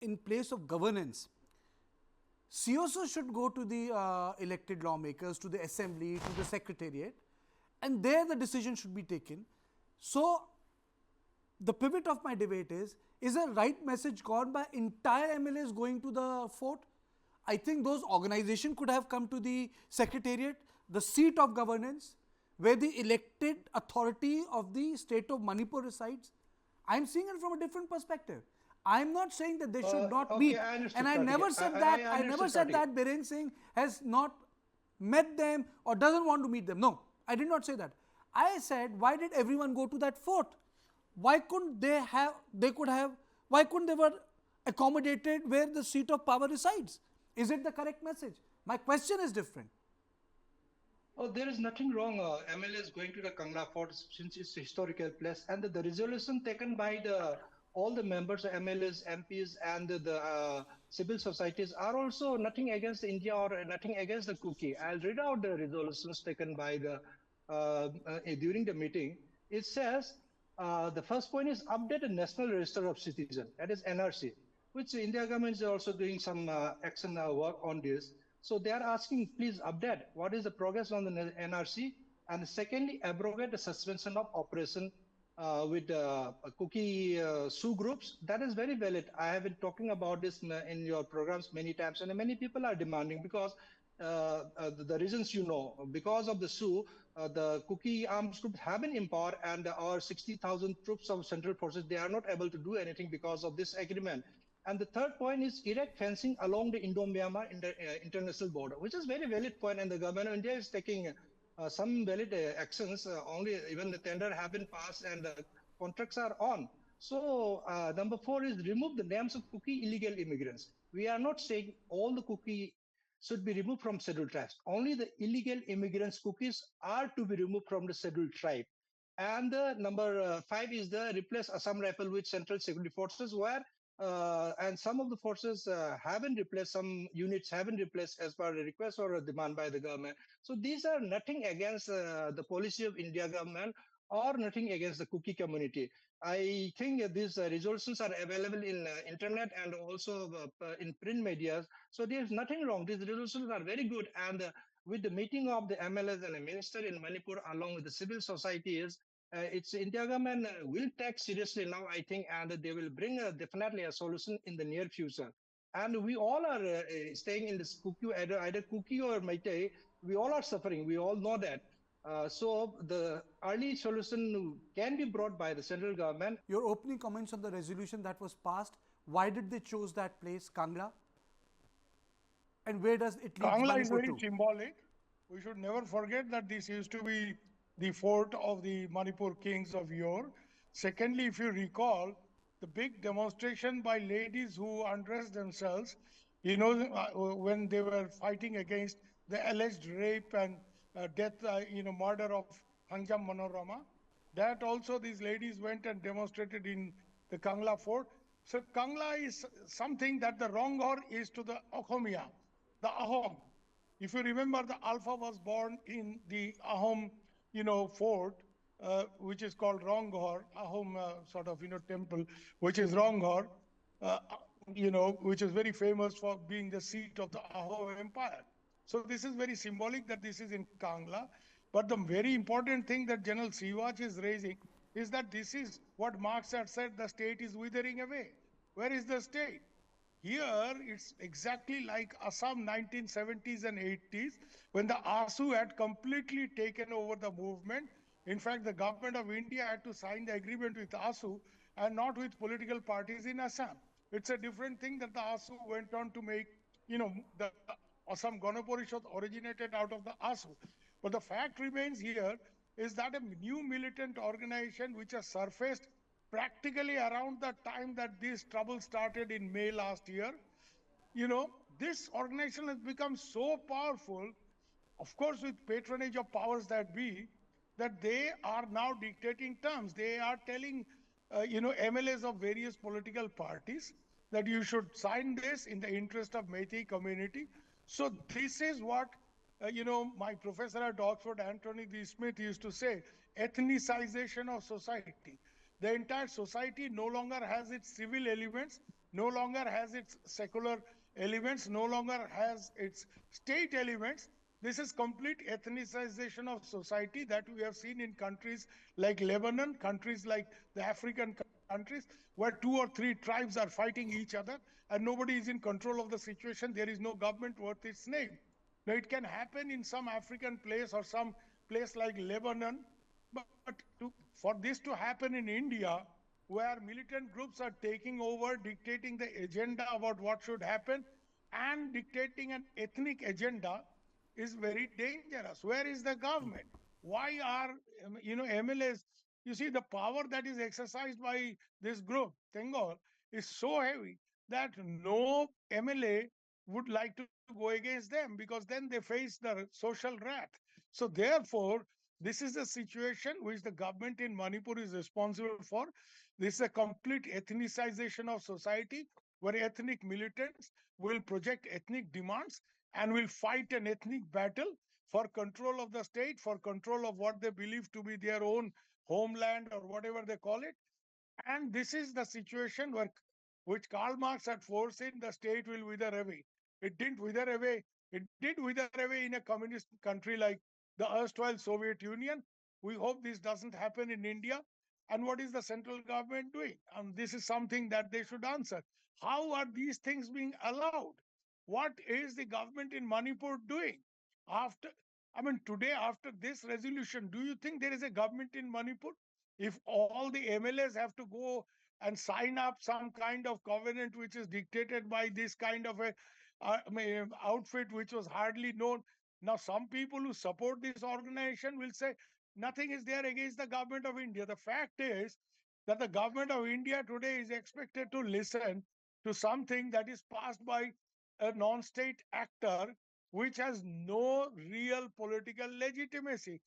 in place of governance, COSO should go to the elected lawmakers, to the assembly, to the secretariat, and there the decision should be taken. So, the pivot of my debate is a right message gone by entire MLAs going to the fort? I think those organizations could have come to the secretariat, the seat of governance, where the elected authority of the state of Manipur resides. I am seeing it from a different perspective. I am not saying that they should not Okay, meet, I and understood, I Kartikeya. never said I that. I never understood, said Kartikeya. that Biren Singh has not met them or doesn't want to meet them. No, I did not say that. I said, why did everyone go to that fort? Why couldn't they have? They could have. Why couldn't they were accommodated where the seat of power resides? Is it the correct message? My question is different. Oh, there is nothing wrong. MLA is going to the Kangla Fort since it's a historical place, and the resolution taken by the all the members, MLAs, MPs, and the civil societies are also nothing against India or nothing against the Kuki. I'll read out the resolutions taken by the during the meeting. It says the first point is update the National Register of Citizens, that is NRC, which India government is also doing some action work on this. So they are asking, please update what is the progress on the NRC, and secondly, abrogate the suspension of operation with cookie Sioux groups. That is very valid. I have been talking about this in your programs many times, and many people are demanding because the reasons you know, because of the Sioux, the Kuki arms groups have been empowered, and our 60,000 troops of central forces, they are not able to do anything because of this agreement. And the third point is erect fencing along the Indo-Myanmar international border, which is very valid point, and the government of India is taking some valid actions. Only even the tender have been passed and the contracts are on. So number four is remove the names of Kuki illegal immigrants. We are not saying all the Kuki should be removed from scheduled tribes. Only the illegal immigrants cookies are to be removed from the scheduled tribe. And the number five is the replace Assam Rifle with Central Security Forces, where and some of the forces haven't replaced, some units haven't replaced as per a request or a demand by the government. So these are nothing against the policy of India government or nothing against the Kuki community. I think these resolutions are available in internet and also in print media. So there's nothing wrong. These resolutions are very good. And with the meeting of the MLAs and the minister in Manipur, along with the civil societies, it's India government will take seriously now, I think, and they will bring definitely a solution in the near future. And we all are staying in this Kuki, either Kuki or Meiti. We all are suffering. We all know that. So the early solution can be brought by the central government. Your opening comments on the resolution that was passed, why did they choose that place, Kangla? And where does it lead Kangla is Manipur very to? symbolic. We should never forget that this used to be the fort of the Manipur kings of yore. Secondly, if you recall, the big demonstration by ladies who undressed themselves, when they were fighting against the alleged rape and death, murder of Hangjam Manorama, that also these ladies went and demonstrated in the Kangla fort. So Kangla is something that the Ronghor is to the Akhomia, the Ahom. If you remember, the Alpha was born in the Ahom, fort, which is called Ronghor, Ahom temple, which is Ronghor, uh, which is very famous for being the seat of the Ahom Empire. So this is very symbolic that this is in Kangla. But the very important thing that General Siwach is raising is that this is what Marx had said, the state is withering away. Where is the state? Here, it's exactly like Assam 1970s and 80s, when the ASU had completely taken over the movement. In fact, the government of India had to sign the agreement with ASU and not with political parties in Assam. It's a different thing that the ASU went on to make, the Assam Ganaparishad originated out of the ASU. But the fact remains here is that a new militant organization which has surfaced practically around the time that this trouble started in May last year, this organization has become so powerful, of course, with patronage of powers that be, that they are now dictating terms. They are telling, MLAs of various political parties that you should sign this in the interest of Meiti community. So this is what, my professor at Oxford, Anthony D. Smith, used to say, ethnicization of society. The entire society no longer has its civil elements, no longer has its secular elements, no longer has its state elements. This is complete ethnicization of society that we have seen in countries like Lebanon, countries like the African countries, where 2 or 3 tribes are fighting each other and nobody is in control of the situation. There is no government worth its name. Now, it can happen in some African place or some place like Lebanon, but for this to happen in India, where militant groups are taking over, dictating the agenda about what should happen, and dictating an ethnic agenda, is very dangerous. Where is the government? Why are MLAs? You see, the power that is exercised by this group, Bengal, is so heavy that no MLA would like to go against them, because then they face the social wrath. So therefore, this is a situation which the government in Manipur is responsible for. This is a complete ethnicization of society, where ethnic militants will project ethnic demands and will fight an ethnic battle for control of the state, for control of what they believe to be their own homeland or whatever they call it. And this is the situation where, which Karl Marx had foreseen, the state will wither away. It didn't wither away. It did wither away in a communist country like the erstwhile Soviet Union. We hope this doesn't happen in India. And what is the central government doing? This is something that they should answer. How are these things being allowed? What is the government in Manipur doing? After, I mean, today, after this resolution, do you think there is a government in Manipur? If all the MLAs have to go and sign up some kind of covenant which is dictated by this kind of a outfit which was hardly known. Now, some people who support this organization will say nothing is there against the government of India. The fact is that the government of India today is expected to listen to something that is passed by a non-state actor which has no real political legitimacy.